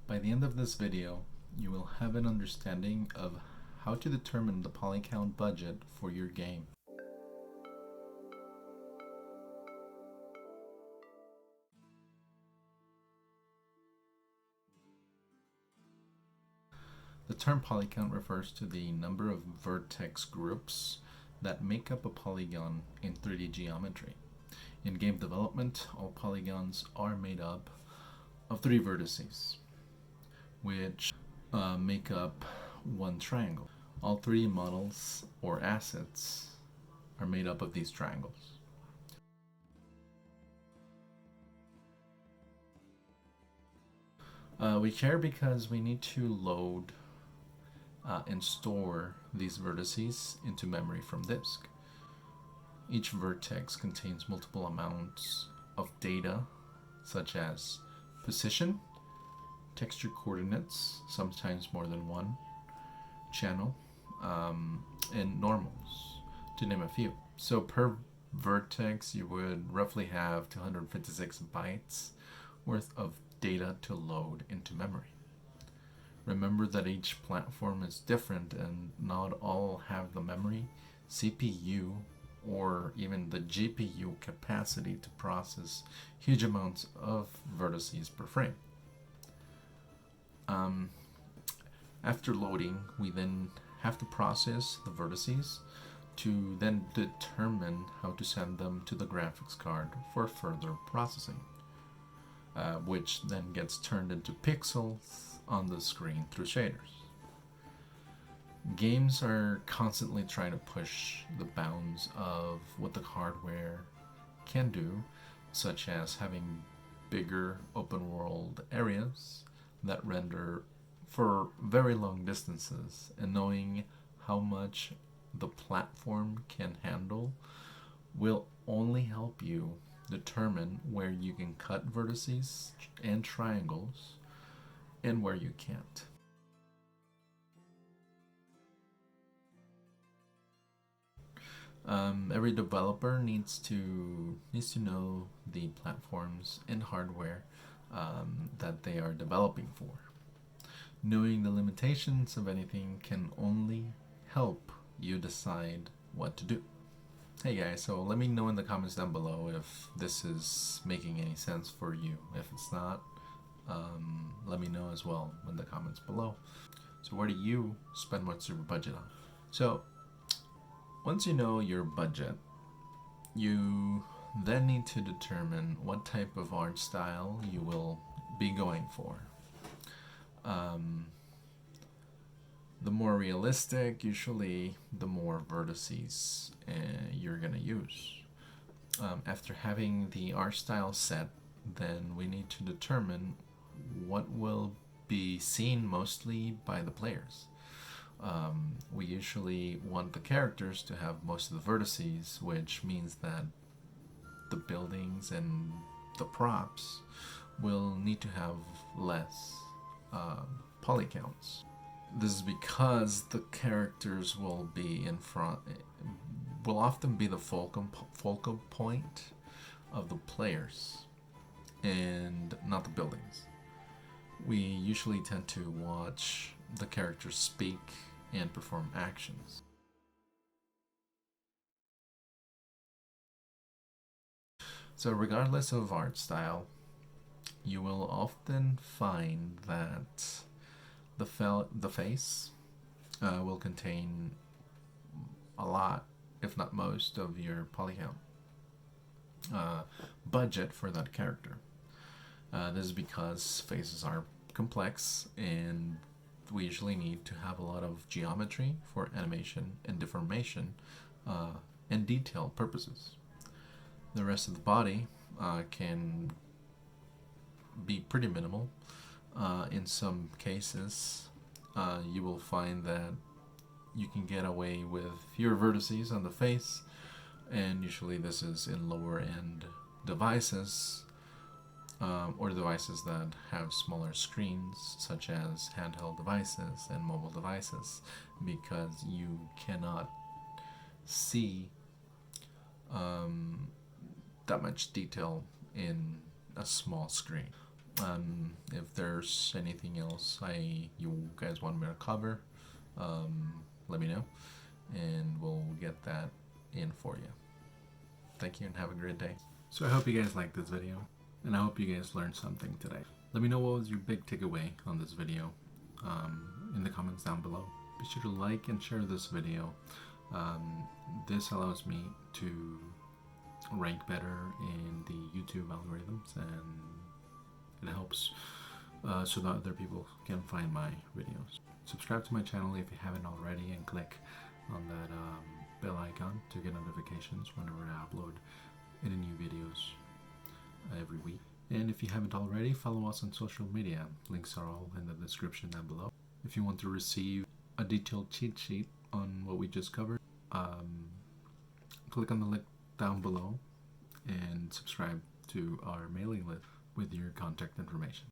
By the end of this video, you will have an understanding of how to determine the Polycount budget for your game. The term polycount refers to the number of vertex groups that make up a polygon in 3D geometry. In game development, all polygons are made up of 3 vertices, which make up one triangle. All 3D models or assets are made up of these triangles. We care because we need to load and store these vertices into memory from disk. Each vertex contains multiple amounts of data, such as position, texture coordinates, sometimes more than one, channel, and normals, to name a few. So per vertex, you would roughly have 256 bytes worth of data to load into memory. Remember that each platform is different and not all have the memory, CPU, or even the GPU capacity to process huge amounts of vertices per frame. After loading, we then have to process the vertices to then determine how to send them to the graphics card for further processing, which then gets turned into pixels on the screen through shaders. Games are constantly trying to push the bounds of what the hardware can do, such as having bigger open world areas that render for very long distances, and knowing how much the platform can handle will only help you determine where you can cut vertices and triangles and where you can't. Every developer needs to know the platforms and hardware that they are developing for. Knowing the limitations of anything can only help you decide what to do. Hey guys, so let me know in the comments down below if this is making any sense for you. If it's not, let me know as well in the comments below. So where do you spend most of your budget on? So once you know your budget, you then need to determine what type of art style you will be going for. The more realistic, usually the more vertices you're gonna use. After having the art style set, then we need to determine what will be seen mostly by the players. We usually want the characters to have most of the vertices, which means that the buildings and the props will need to have less polycounts. This is because the characters will be in front, will often be the focal point of the players and not the buildings. We usually tend to watch the characters speak and perform actions. So regardless of art style, you will often find that the face will contain a lot, if not most, of your polycount budget for that character. This is because faces are complex and we usually need to have a lot of geometry for animation and deformation and detail purposes. The rest of the body can be pretty minimal. In some cases, you will find that you can get away with fewer vertices on the face, and usually this is in lower end devices or devices that have smaller screens, such as handheld devices and mobile devices, because you cannot see that much detail in a small screen. If there's anything else you guys want me to cover, let me know, and we'll get that in for you. Thank you and have a great day. So I hope you guys liked this video, and I hope you guys learned something today. Let me know what was your big takeaway on this video in the comments down below. Be sure to like and share this video. This allows me to rank better in the YouTube algorithms, and it helps so that other people can find my videos. Subscribe to my channel if you haven't already, and click on that bell icon to get notifications whenever I upload any new videos every week. And if you haven't already, follow us on social media. Links are all in the description down below. If you want to receive a detailed cheat sheet on what we just covered, click on the link down below and subscribe to our mailing list with your contact information.